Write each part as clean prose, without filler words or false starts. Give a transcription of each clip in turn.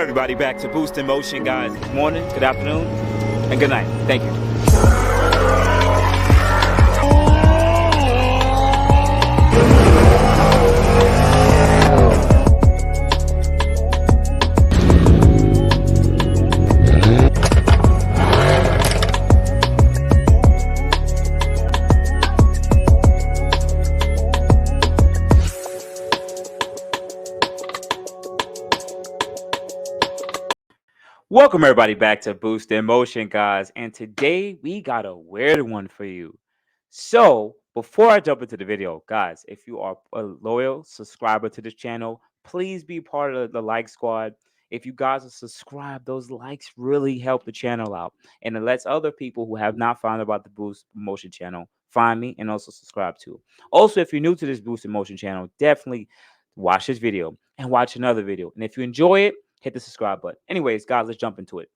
Welcome everybody back to Boost in Motion, guys. Good morning, good afternoon, and good night. Thank you. Welcome everybody back to Boost in Motion, guys, and today we got a weird one for you. So before I jump into the video, guys, if you are a loyal subscriber to this channel, please be part of the like squad. If you guys are subscribed, those likes really help the channel out, and it lets other people who have not found about the Boost in Motion channel find me and also subscribe too. Also, if you're new to this Boost in Motion channel, definitely watch this video and watch another video, and if you enjoy it, hit the subscribe button. Anyways, guys, let's jump into it.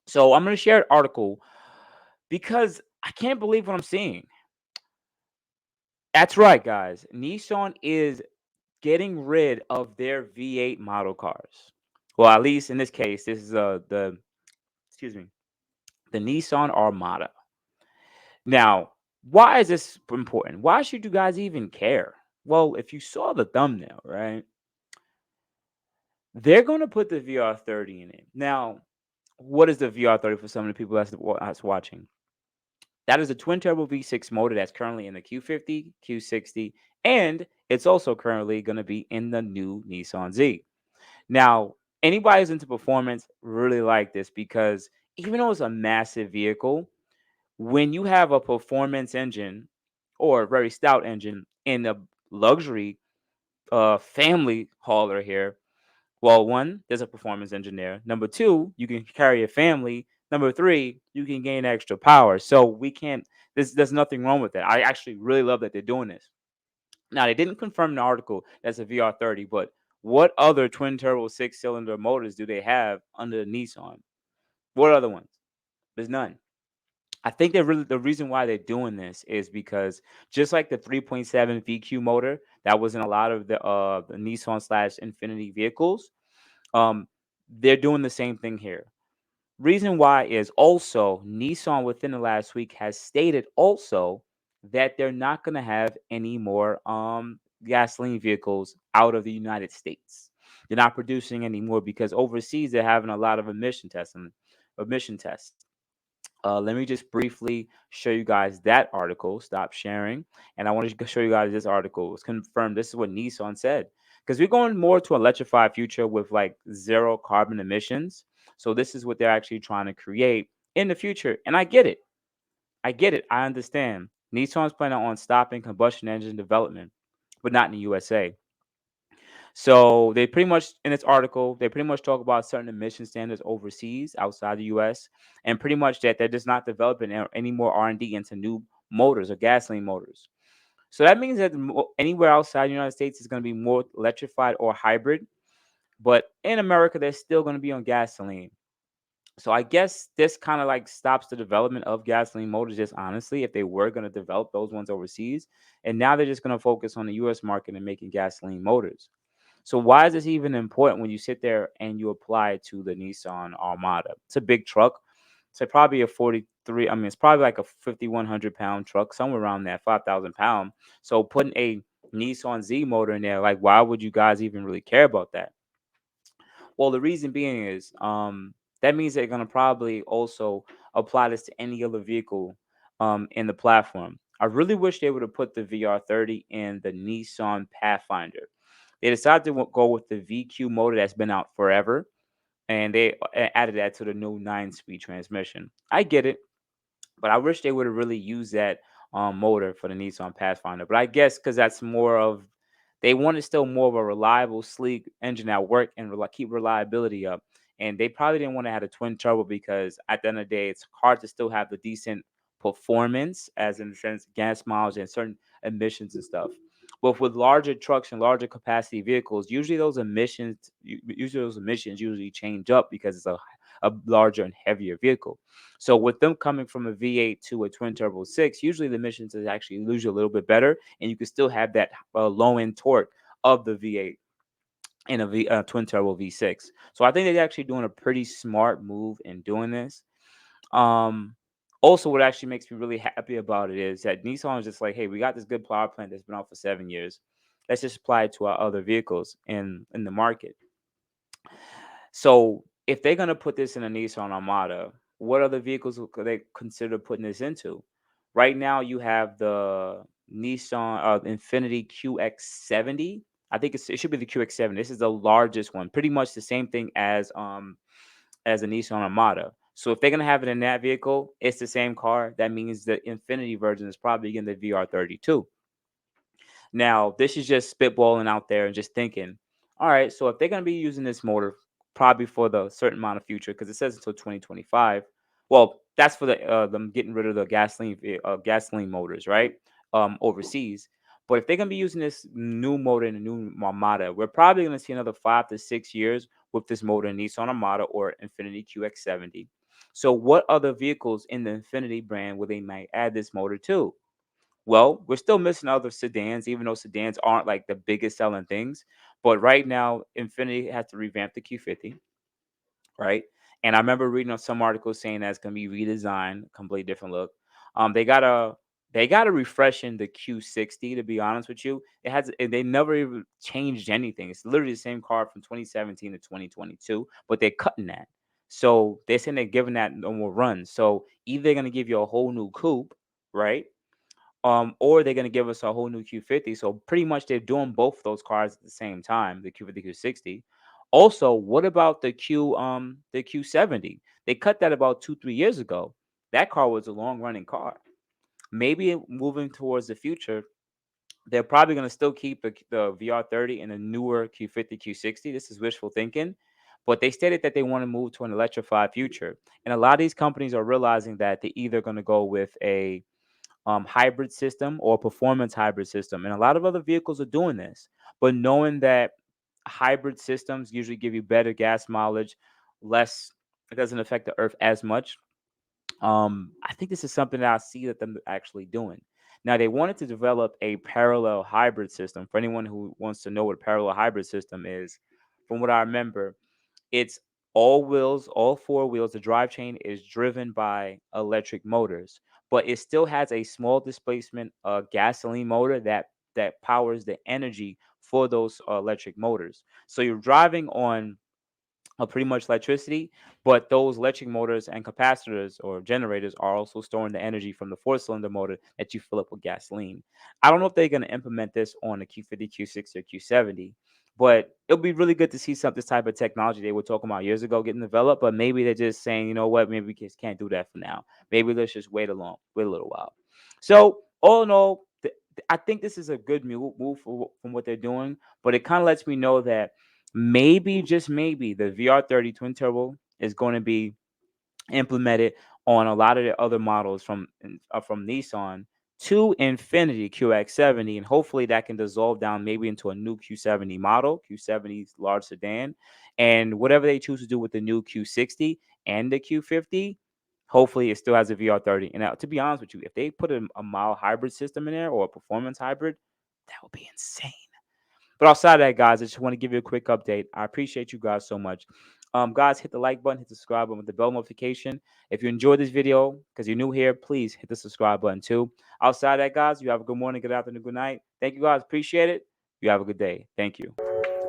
So I'm going to share an article because I can't believe what I'm seeing. That's right, guys. Nissan is getting rid of their V8 model cars. Well, at least in this case, this is the Nissan Armada. Now, why is this important? Why should you guys even care? Well, if you saw the thumbnail, right? They're going to put the VR30 in it. Now, what is the VR30 for some of the people that's watching? That is a twin turbo V6 motor that's currently in the Q50, Q60, and it's also currently going to be in the new Nissan Z. Now, anybody who's into performance really like this because even though it's a massive vehicle, when you have a performance engine or a very stout engine in a luxury family hauler here, well, one, there's a performance engineer. Number two, you can carry a family. Number three, you can gain extra power. So we can't. There's nothing wrong with that. I actually really love that they're doing this. Now they didn't confirm in the article that's a VR30, but what other twin turbo 6-cylinder motors do they have under the Nissan? What other ones? There's none. I think the reason why they're doing this is because just like the 3.7 VQ motor that was in a lot of the Nissan slash Infiniti vehicles, um, they're doing the same thing here. Reason why is also Nissan within the last week has stated also that they're not going to have any more gasoline vehicles out of the United States. They're not producing anymore because overseas they're having a lot of emission tests. Let me just briefly show you guys that article. Stop sharing. And I want to show you guys this article. It's confirmed. This is what Nissan said. Because we're going more to electrified future with like zero carbon emissions. So this is what they're actually trying to create in the future. And I get it. I get it. I understand. Nissan's planning on stopping combustion engine development, but not in the USA. So they pretty much in this article, they pretty much talk about certain emission standards overseas, outside the U.S., and pretty much that they're just not developing any more R&D into new motors or gasoline motors. So that means that anywhere outside the United States is going to be more electrified or hybrid, but in America they're still going to be on gasoline. So I guess this kind of like stops the development of gasoline motors, just honestly, if they were going to develop those ones overseas. And now they're just going to focus on the U.S. market and making gasoline motors. So why is this even important when you sit there and you apply it to the Nissan Armada? It's a big truck. It's like probably a 43. I mean, it's probably like a 5,100-pound truck, somewhere around that, 5,000 pound. So putting a Nissan Z motor in there, like, why would you guys even really care about that? Well, the reason being is that means they're going to probably also apply this to any other vehicle in the platform. I really wish they would have put the VR30 in the Nissan Pathfinder. They decided to go with the VQ motor that's been out forever, and they added that to the new 9-speed transmission. I get it, but I wish they would have really used that motor for the Nissan Pathfinder. But I guess because that's more of they wanted still more of a reliable, sleek engine that work and keep reliability up. And they probably didn't want to have a twin turbo because at the end of the day, it's hard to still have the decent performance, as in the sense gas mileage and certain emissions and stuff. But with larger trucks and larger capacity vehicles, usually those emissions usually change up because it's a larger and heavier vehicle. So with them coming from a V8 to a twin turbo 6, usually the emissions is actually usually a little bit better, and you can still have that low end torque of the V8. in a twin turbo V6. So I think they're actually doing a pretty smart move in doing this. Um, Also, what actually makes me really happy about it is that Nissan is just like, hey, we got this good power plant that's been out for 7 years. Let's just apply it to our other vehicles in the market. So if they're gonna put this in a Nissan Armada, what other vehicles could they consider putting this into? Right now, you have the Nissan Infiniti QX70. I think it should be the QX70. This is the largest one, pretty much the same thing as a Nissan Armada. So if they're gonna have it in that vehicle, it's the same car. That means the Infiniti version is probably getting the VR30 too. Now, this is just spitballing out there and just thinking, all right, so if they're going to be using this motor probably for the certain amount of future, because it says until 2025, well, that's for the them getting rid of the gasoline motors, right? Overseas. But if they're going to be using this new motor in a new Armada, we're probably going to see another 5 to 6 years with this motor in Nissan Armada or Infiniti QX70. So, what other vehicles in the Infiniti brand will they might add this motor to? Well, we're still missing other sedans, even though sedans aren't like the biggest selling things. But right now, Infiniti has to revamp the Q50, right? And I remember reading on some articles saying that's going to be redesigned, completely different look. They got a refresh in the Q60. To be honest with you, they never even changed anything. It's literally the same car from 2017 to 2022, but they're cutting that. So they're saying they're giving that no more runs. So either they're going to give you a whole new coupe, right? Or they're gonna give us a whole new Q50. So pretty much they're doing both of those cars at the same time, the Q50, Q60. Also, what about the Q70? They cut that about 2, 3 years ago. That car was a long running car. Maybe moving towards the future, they're probably gonna still keep the VR30 and the newer Q50, Q60. This is wishful thinking. But they stated that they want to move to an electrified future. And a lot of these companies are realizing that they're either going to go with a hybrid system or performance hybrid system. And a lot of other vehicles are doing this. But knowing that hybrid systems usually give you better gas mileage, less, it doesn't affect the earth as much. I think this is something that I see that them actually doing. Now they wanted to develop a parallel hybrid system. For anyone who wants to know what a parallel hybrid system is, from what I remember, it's all wheels, all four wheels. The drivetrain is driven by electric motors, but it still has a small displacement gasoline motor that powers the energy for those electric motors. So you're driving on pretty much electricity, but those electric motors and capacitors or generators are also storing the energy from the four-cylinder motor that you fill up with gasoline. I don't know if they're going to implement this on the Q50, Q60, or Q70, but it'll be really good to see this type of technology they were talking about years ago getting developed. But maybe they're just saying, you know what, maybe we just can't do that for now. Maybe let's just wait a little while. So all in all, I think this is a good move from what they're doing, but it kind of lets me know that maybe, just maybe, the VR30 twin turbo is going to be implemented on a lot of the other models from Nissan to Infiniti QX70, and hopefully that can dissolve down maybe into a new Q70 model, Q70's large sedan, and whatever they choose to do with the new Q60 and the Q50. Hopefully, it still has a VR30. And now, to be honest with you, if they put a mild hybrid system in there or a performance hybrid, that would be insane. But outside of that, guys, I just want to give you a quick update. I appreciate you guys so much. Guys, hit the like button, hit the subscribe button with the bell notification. If you enjoyed this video, because you're new here, please hit the subscribe button too. Outside of that, guys, you have a good morning, good afternoon, good night. Thank you, guys. Appreciate it. You have a good day. Thank you.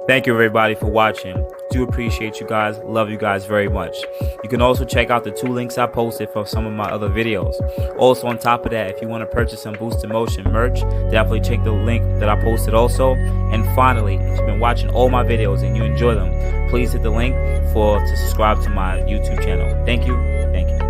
Thank you, everybody, for watching. Do appreciate you guys. Love you guys very much. You can also check out the 2 links I posted for some of my other videos. Also, on top of that, if you want to purchase some boostinmotion merch, definitely check the link that I posted also. And finally, if you've been watching all my videos and you enjoy them, please hit the link to subscribe to my YouTube channel. Thank you. Thank you.